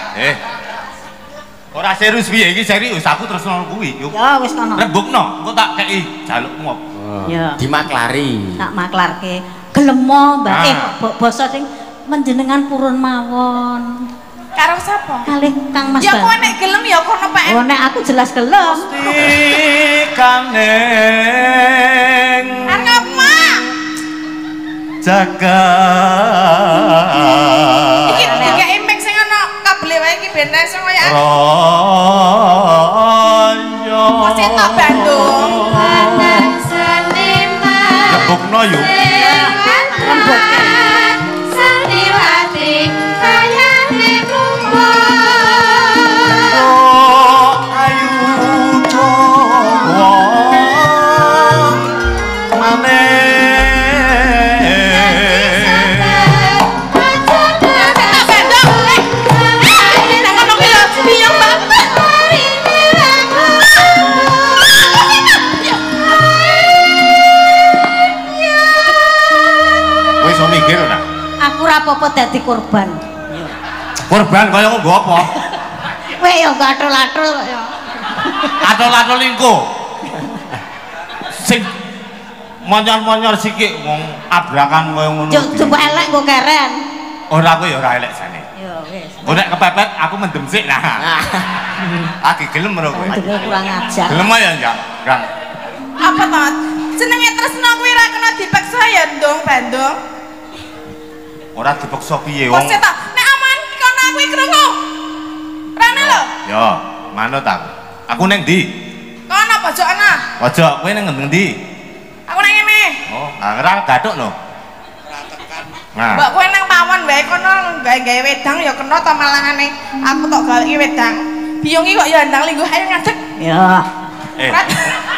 Ora serius piye iki serius aku tresno kuwi. Ya wis kono. Rebukno, engko tak kei jalukmu. Ya. Dimaklari. Tak maklarke. Gelemo Mbak basa sing menjenengan purun mawon. Karo sapa? Kalih Kang Mas. Ya kowe nek gelem ya kono Pak. Oh nek aku jelas gelem. Kaneng. Arep jaga. Iki imik sing ana kabele wae iki ben iso kaya. Royo. Kok tak Bandung. Lebokno yo. Aku ora apa-apa dadi korban. Korban kaya nggo apa? Kowe ya gathul-athul kok ya. Atul-atul lingko. Sing monyor-monyor sikik wong abrakan kaya ngono. Coba elek kok keren. Ora aku ya ora elek jane. Ya wis. Engko nek kepepet aku mendem sik nah. Lagi gelem karo kowe. Mendeme kurang ajar. Gelem ya enggak, Kang. Apa to? Jenenge tresno kuwi ra kena dipaksa ya, Ndung Bandung. Ora dipaksa piye Kok wong. sik ta? Nek aman kono aku iki krungu. Rene lho. Ya, manut aku. Aku ning ndi? Kono pojok ana. Pojok kowe ning ndi? Aku nang ngene. Oh, ngerang gathuk no. Nah. Mbak kowe nang pawon wae kono gawe wedang ya kena ta malahane aku tok galeki wedang. Biyungi kok ya ndang lingguh ayo ngadeg. Ya.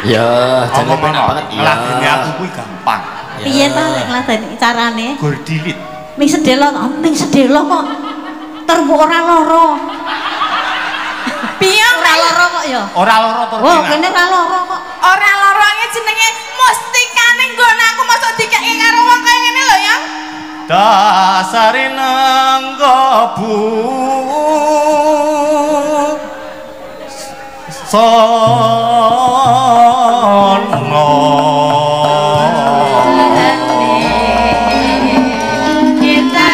Ya, jane penak banget. Nglageni aku kuwi gampang. Piye ta lek ngladeni carane? Gur dilit. Ming sedelo kok. Terbu ora loro. Piye ora loro kok ya? Ora loro to. Oh, kene ora loro kok. Ora loro iki jenenge mustikane nggon aku mosok dikeki karo wong kaya ngene lho ya. Dasari nanggobu sono kita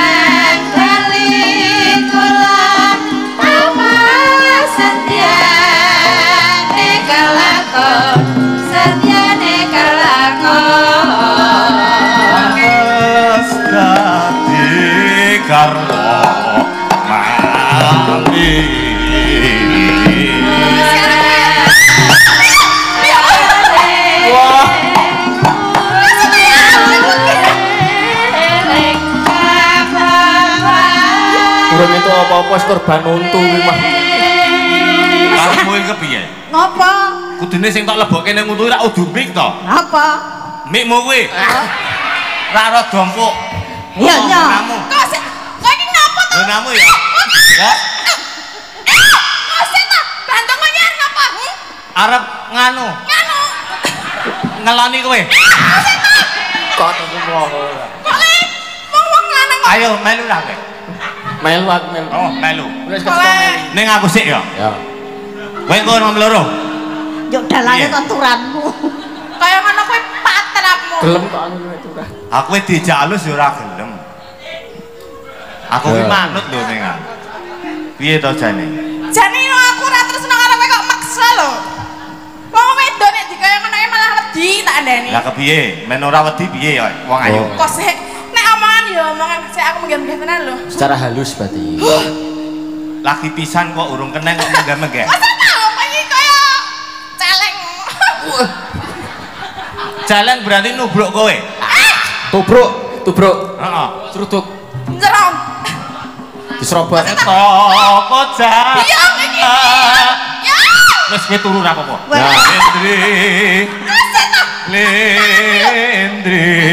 balik pulang apa setia nekalakon setia nekalakon dadi karlo mami. Urung itu apa-apa korban untu kuwi mah. Karepmu iki kepiye? Ngopo? Kudune sing tak lebokke ning untu ra udu mik to. Apa? Mikmu kuwi. Ra ora dompuk. Iya, iya. Kok iki ngopo to? Namu ya. Ya. Kok ta? Bantung nyer napa? Arep nganu. Nganu. Ngeloni kowe. Kok aku ngono. Kok wong lanang kok. Ayo melu ra kowe. Melu aku melu. Oh, melu. Wis melu. Ning aku sik ya. Ya. Kowe engko nomor loro. Yo dalane aturanmu. Kaya ngono kuwi patrapmu. Gelem kok anu turah. Aku dijak alus ya ora gelem. Aku ki manut lho ning. Piye to jane? Jane aku ora tresno karo kowe kok maksa lho. Wong wedok nek dikaya ngono malah wedi tak andani. Lah kepiye? Men ora wedi piye ya wong ayu. Kok sik nek omongan ya omongan sik aku menggah-menggah tenan lho. Secara halus berarti. Lagi pisan kok urung keneng kok menggah-menggah. Masa tau iki kaya celeng. Celeng berarti nubruk kowe. Tubruk. Heeh. Cruduk. Njerong. Diserobot. Toko jan. Iya iki. Ya. Wis kowe turu ra apa-apa. Ya. Lendri. Lendri.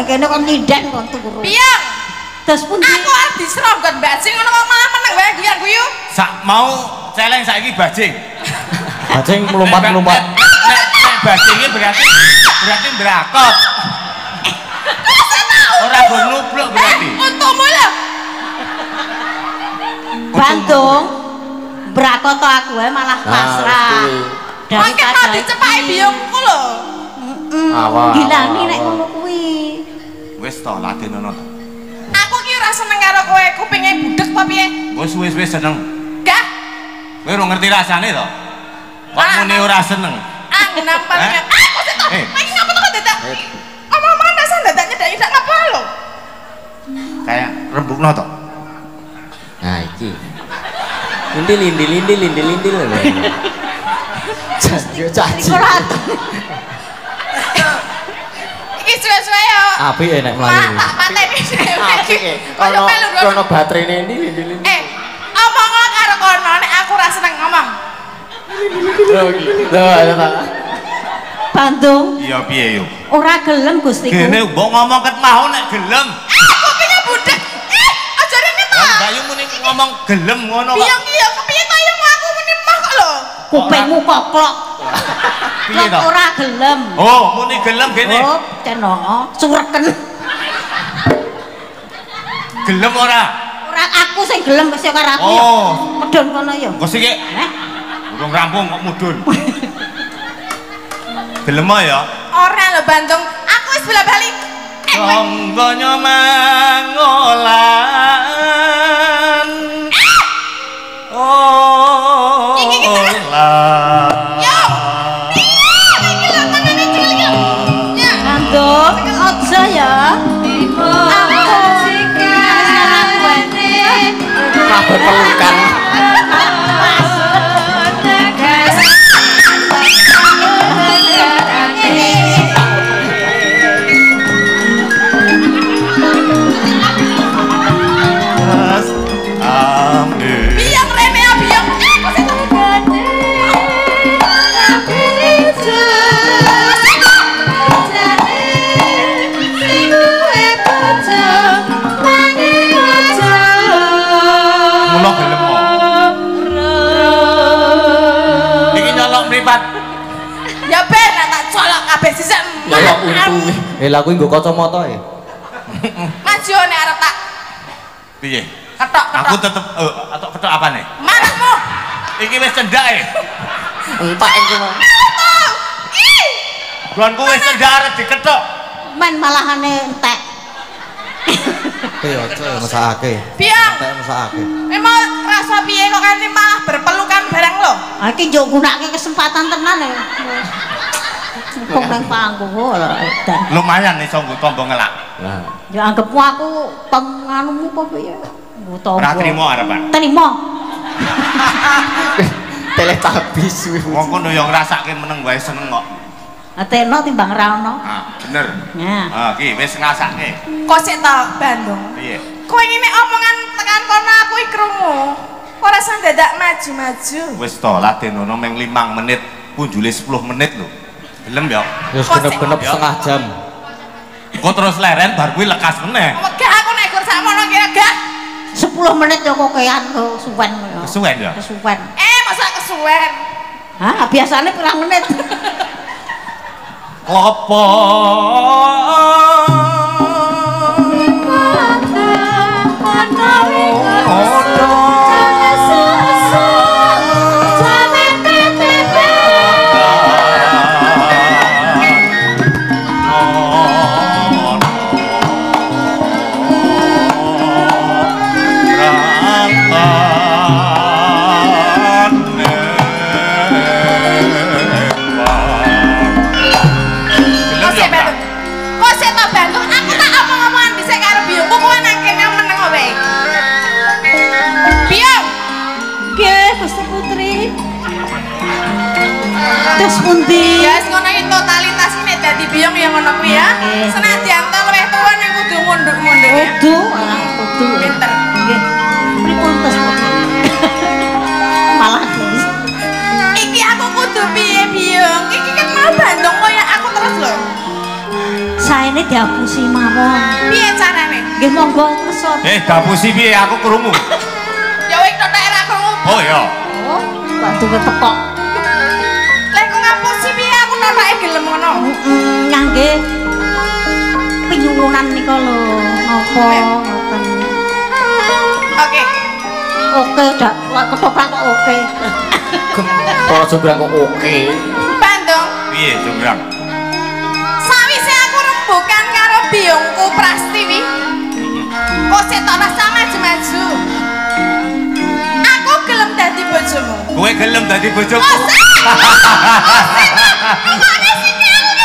kene kon nyindak kon turu. Piye? Terus pundi? Aku arep diseronggot bajing ngono kok malah meneng wae guyu. Sak mau celeng saiki bajing. Bajing melompat-melompat. Nek bajing iki berarti berakot. Ora go nubluk berarti. Untukmu lho. Bantung. Berakot to aku wae malah pasrah. Mangke tak dicepaki biyungku lho. Awal. Gilani nek ngono kuwi. Wis to ladenono. Aku ki ora seneng karo kowe, kupinge budek apa piye? Wis seneng. Gak. Kowe ora ngerti rasane to? Kok muni ora seneng? Angin nampaknya. Aku sik to. Iki ngapa to dadak? Omong-omongan dasar dadak nyedak ngapa lho? Kayak rembukno to. Nah iki. Lindil. Yo caci. Iki suwe-suwe yo. Apik nek mlayu. Tak pateni dhewe. Apik. Ono baterene lindil. Omong karo kono nek aku ora seneng ngomong. Lho, Bandung. Iya piye yo? Ora gelem Gustiku. Kene mbok ngomong ket mau nek gelem. Kupinge budek. Aja rene ta. Bayu muni ngomong gelem ngono kok. Biyong iya kepiye kayemu aku muni mah kok lho. Kupingmu koklok. Piye to? Ora gelem. Oh, muni gelem kene. Oh, cenoo, sureken. Gelem ora? Ora aku sing gelem wis karo aku. Oh. Medhun kono ya. Kok sik. Urung rampung kok mudun. Gelem ya? Ora lho Bandung, aku wis bola-bali. Sanggonya mangolan. Oh. Bandung, aja ya. Kabeh pelukan. Ya ben tak colok kabeh sisik. Ya untu. Lah kuwi nggo kacamata e. Maju nek arep tak. Piye? Ketok. Aku tetep atok ketok apane? Manukmu. Iki wis cendak e. Entak iki mah. Gonku wis cendak arep diketok. Men malahane entek. Aja mesake. Biang. Entek mesake. Memang rasa piye kok kanthi malah berpelukan bareng lho. Ha iki njuk gunakake kesempatan tenan e. Kok nang panggung ora edan. Lumayan iso nggo tombo ngelak. Lah, Ya anggapmu aku penganumu apa piye? Nggo ora trimo arepan. Terima. Teletabis kuwi. Wong kono yo ngrasake meneng wae seneng kok. Ateno timbang ra ono. Ah, bener. Nah. Ah, iki wis ngrasake. Kok sik ta Bandung. Piye? Kowe ngene omongan tekan kono aku iki krungu. Ora sang dadak maju-maju. Wis to ladenono meng 5 menit, punjule 10 menit lho. Gelem ya? Wis genep-genep setengah jam. Kok terus leren bar kuwi lekas meneh. Gak aku nek gur sakmono kira gak. 10 menit yo kokean kok suwen yo. Kesuwen ya? Kesuwen. Masa kesuwen. Hah, biasanya pirang menit. Apa terus pundi? Ya wis ngono iki totalitas ini dadi biyong ya ngono kuwi ya. Senadyan to luwih tuwa ning kudu munduk-munduk ya. Kudu. Pinter. Nggih. Pripun tes malah iki aku kudu piye biyong? Iki kan mau Bandung koyo aku terus lho. Saene diapusi mawon. Piye carane? Nggih monggo terus. dapusi piye aku krungu. Ya wis tok nek krungu. Oh ya. Oh, bantu ketekok. Nonake gelem ngono. Nyangge pinyuwunan nika lho, napa ngoten. Oke. Oke, dak ketoprak kok oke. Para jombrang kok oke. Bandung. Piye jombrang? Sawise aku rembukan karo biyongku Prastiwi. Kok sik tok rasa maju-maju. Aku gelem dadi bojomu. Kowe gelem dadi bojoku.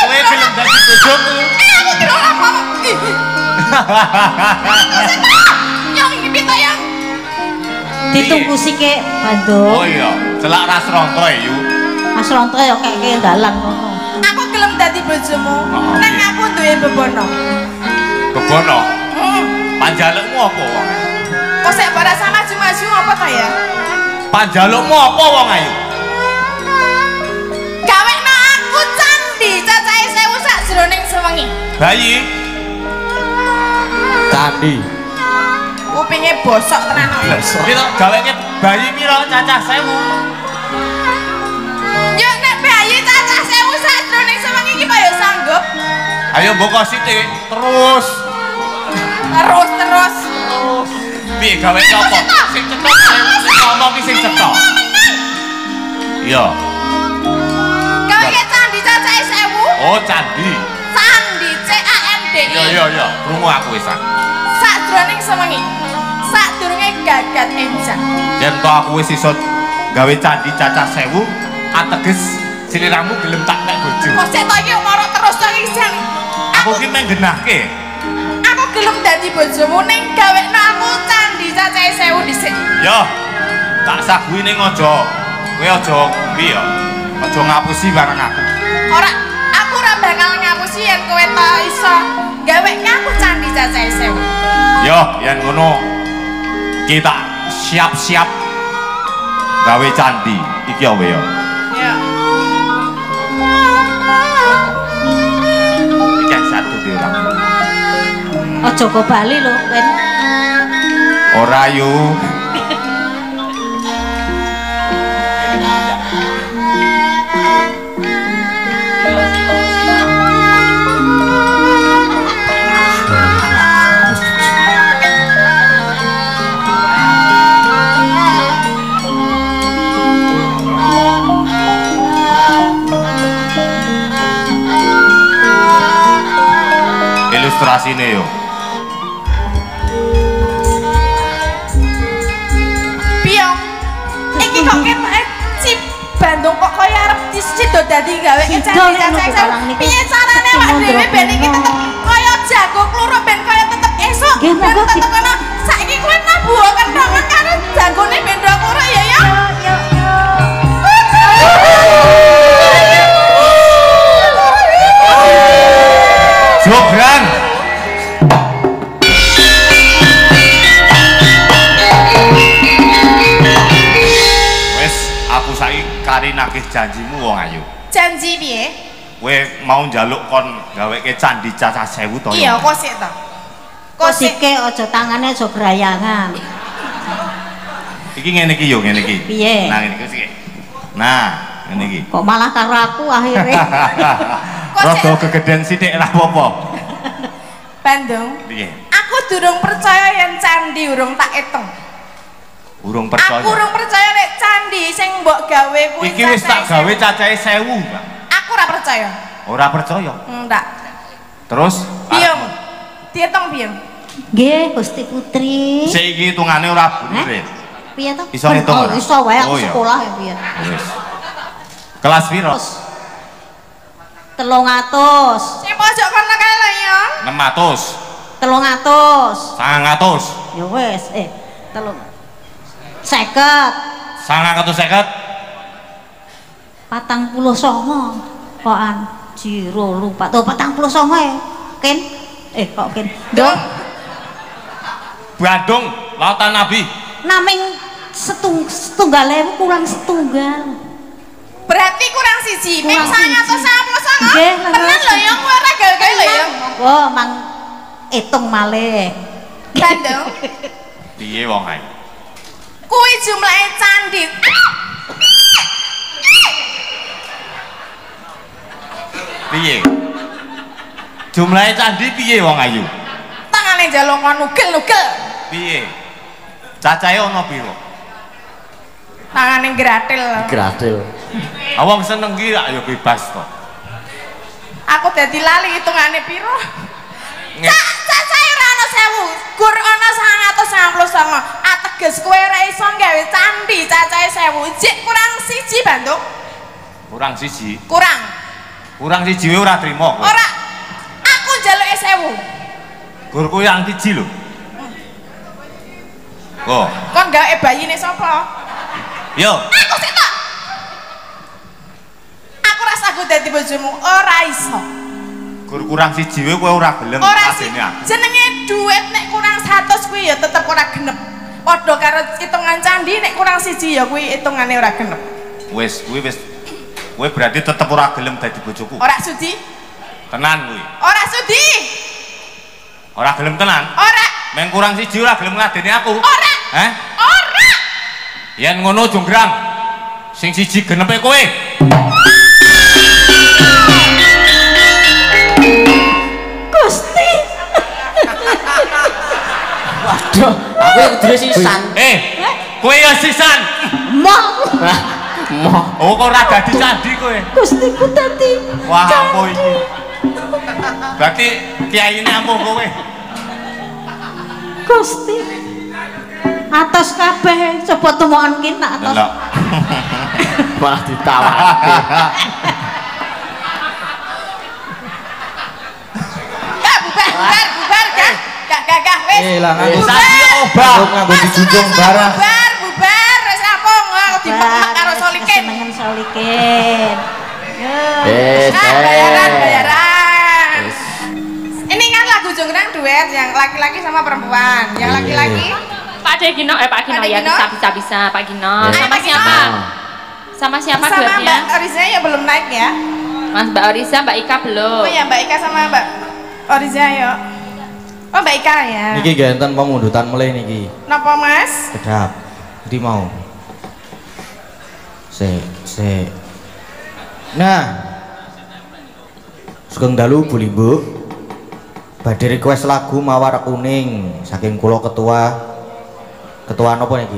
Kowe gelem dadi bojoku. Aku kira apa? Yang iki pito yang? Ditunggu sike Bandung. Oh iya, celak Ras Ronto yu. Mas Ronto ya keke dalan ngono. Aku gelem dadi bojomu. Nang aku duwe bebono. Bebono? Panjalukmu apa wong? Kok sik barasa maju-maju apa to ya? Panjalukmu apa wong ayu? Gawekno aku candi cacahe 1000 sak jroning sewengi. Bayi. Candi. Kupinge bosok tenan kok. Piro gaweke bayi piro cacah 1000? Yo nek bayi cacah 1000 sak jroning sewengi iki kok ya sanggup. Ayo mboko sithik terus. Terus. Piye gaweke apa? Sing cetok sing ngomong ki sing cetok. Iya. Gaweke candi cacahe 1000. Oh, candi. Candi CANDI. Iya. Krungu aku wis. Sak jroning sewengi. Sadurunge gagat enjang. Yen to aku wis iso gawe candi cacah 1000, ateges siliramu gelem tak nek bojo. Kok sik to iki marok terus to iki jan. Aku ki menggenahke. Aku gelem dadi bojomu ning gawekno aku candi cacahe 1000 dhisik. Yo. Tak saguhi ning aja. Kowe aja ngombe ya. Aja ngapusi barang aku. Aku ora bakal ngapusi yen kowe ta iso gawekne aku candi cacahe 1000. Yo, yen ngono kita siap-siap gawe candi iki apa ya? Ya. Iki satu dirang. Aja kok bali lho, Ben. Ora yu. Ilustrasine yo. Piye? Iki kok ketoke si Bandung kok kaya arep disido dadi gaweke candi cacahe 1000. Piye carane awak dhewe ben iki tetep kaya jago kluruk ben kaya tetep esuk. Ben tetep ana saiki kowe nabuh kendhangan karo jagone ben ora kurang ya ya. Jogran. Wes, aku saiki kari nagih janjimu wong ayu. Janji piye? Kowe mau njaluk kon gaweke candi cacah 1000 to. Iya, kok sik to. Kok sike aja tangane aja grayangan. Iki ngene iki yo, ngene iki. Piye? Nah, ngene iki sik. Nah, ngene iki. Kok malah karo aku akhirnya. Rada kegeden sithik ora apa-apa. Bandung. Piye? Aku durung percaya yen candi urung tak eteng. Urung percaya. Aku urung percaya nek candi sing mbok gawe kuwi. Iki wis tak gawe cacahe 1000, Pak. Aku ora percaya. Ora percaya. Ndak. Terus? Piye? Dietong piye? Nggih, Gusti Putri. Sik iki hitungane ora bener. Piye to? Iso ngitung ora? Iso wae aku Oh, iya. sekolah ya piye. Wis. Kelas piro? 300. Sing pojok kono kae lho ya. 600. 300. 900. Ya wis, 50. 950. 49. Kokan jiro lupa. Tuh 49 ya. Ken. Kok Ken. Nduk. Bandung, Lautan Nabi. Naming setunggal ewu kurang setunggal. Berarti kurang siji. Ming 950. Nggih, tenan lho ya kowe ora gawe lho ya. Oh, mang hitung malih. Bandung. Piye wong ae? Kuwi jumlahe candi. Piye? Jumlahe candi piye wong ayu? Tangane jalongan nugel-nugel. Piye? Cacahe ana piro? Tangane gratil. Gratil. Awang seneng ki ya bebas to. Aku dadi lali hitungane piro. Cacahe ora ana 1000, gur ana 999. Ateges kowe ora iso gawe candi cacahe 1000. Jek kurang siji Bandung. Kurang siji. Kurang siji wae ora trimo. Ora. Aku njaluke 1000. Gurku yang siji lho. Oh. Kon gawe bayine sapa? Yo. Aku sik tok. Aku rasa aku dadi bojomu ora iso. Kurang siji kowe ora gelem adene aku. Jenenge duit nek kurang 100 kuwi ya tetep ora genep. Padha karo hitungan candi nek kurang siji ya kuwi hitungane ora genep. Wis, kuwi wis. Kowe berarti tetep ora gelem dadi bojoku. Ora sudi? Tenan kuwi. Ora sudi. Ora gelem tenan? Ora. Meng kurang siji ora gelem ngadeni aku. Ora. Heh? Ora. Yen ngono jonggrang. Sing siji genepe kowe. Gusti. Waduh, aku yang dulu sisan. Kowe ya sisan. Mok. Mok. Oh, kok ora dadi candi kowe. Gustiku dadi. Wah, apa iki? Berarti kiyaine ampuh kowe. Gusti. Atas kabeh coba temokan ki nak atas. Delok. Malah ditawake. Bubar kan? Gak wis. Lah nganggo dijunjung barang. Bubar wis rampung dimek karo solikin. Senengan solikin. Bayaran. Ini kan lagu jonggrang duet yang laki-laki sama perempuan. Yang laki-laki Pak Gino, Pak Gino ya bisa Pak Gino. Sama siapa? Sama siapa duetnya? Sama Mbak Oriza ya belum naik ya. Mas Mbak Oriza, Mbak Ika belum. Oh ya Mbak Ika sama Mbak Oriza ya. Oh Mbak Ika ya. Niki genten pemundutan mulai niki. Napa Mas? Kedap. Jadi mau. Nah. Sugeng dalu Bu Limbu. Badhe request lagu Mawar Kuning saking kula ketua napa niki?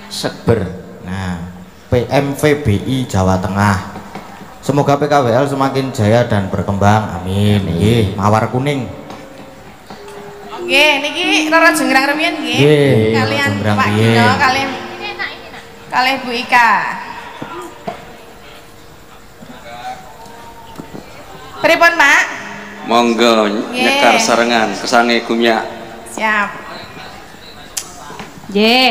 Sekber. Nah, PMVBI Jawa Tengah. Semoga PKWL semakin jaya dan berkembang. Amin. Nggih, Mawar Kuning. Nggih, niki Roro Jonggrang Rumiyin nggih. Kalian Pak Gino, kalian Bu Ika. Pripun, Pak? Monggo nyekar sarengan kesange Gumya. Siap. Nggih.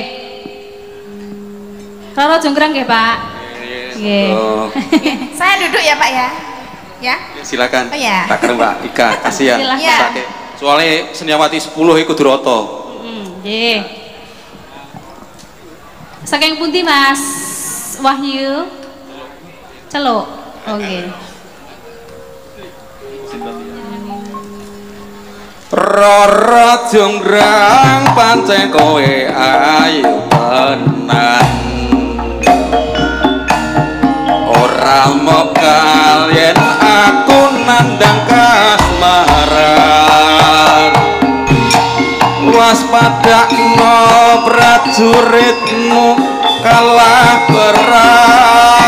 Roro Jonggrang nggih, Pak. Nggih. Saya duduk ya, Pak ya. Ya. Silakan. Oh, ya. Tak Mbak Ika, kasihan. Silakan. Soalnya Seniawati 10 iku Duroto. Nggih. Saking pundi Mas Wahyu? Celuk. Oh nggih. Roro Jonggrang pancen kowe ayu tenan. Ora mokal yen aku nandang kasmaran. Waspadakno prajuritmu kalah perang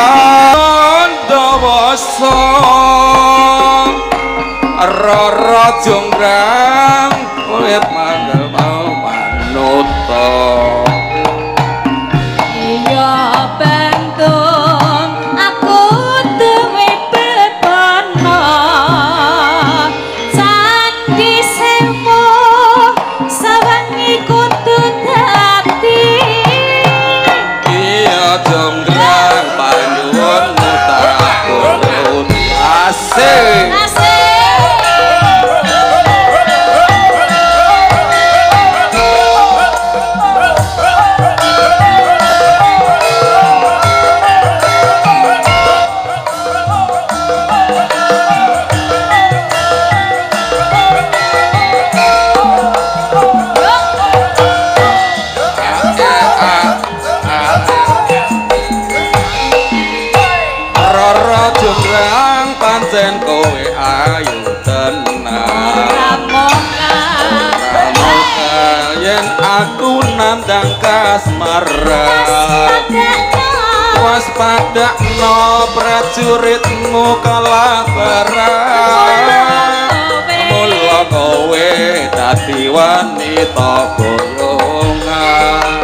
dawasa. Roro Jonggrang urip mangkel mau manuta. Iya bentun aku duwe bebana sandi semu sawangi kudu dadi. Iya Jonggrang panyuwun mutakun asik. Pancen kowe ayu tenan. Ramoka yen aku nandang kasmaran. Waspadakno prajuritmu kalah perang. Mula kowe dadi wanita boyongan.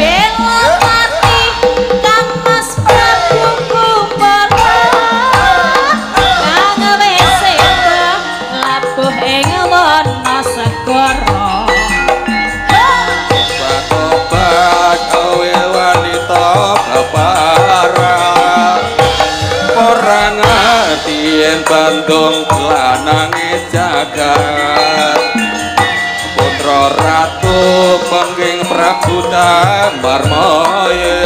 Bel gedung lanange jagat putra ratu pengging Prabu Damarmaya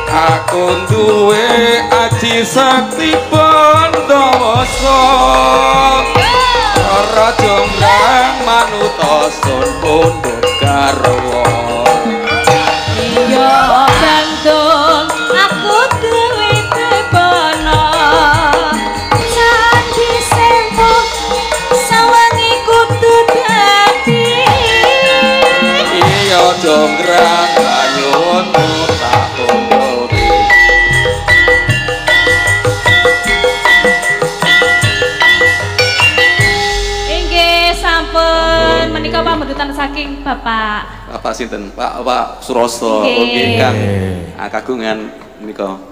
aku duwe aji sakti Pandawasa Rara Jonggrang manuta sun pundhut garwa iya bandung aku duwe tebana janji sembuh sawangi kudu dadi iya Jonggrang ayunmu tak turuti inggih sampun menika pambentutan saking Bapak Bapak sinten Pak Suroso nggih kang kagungan menika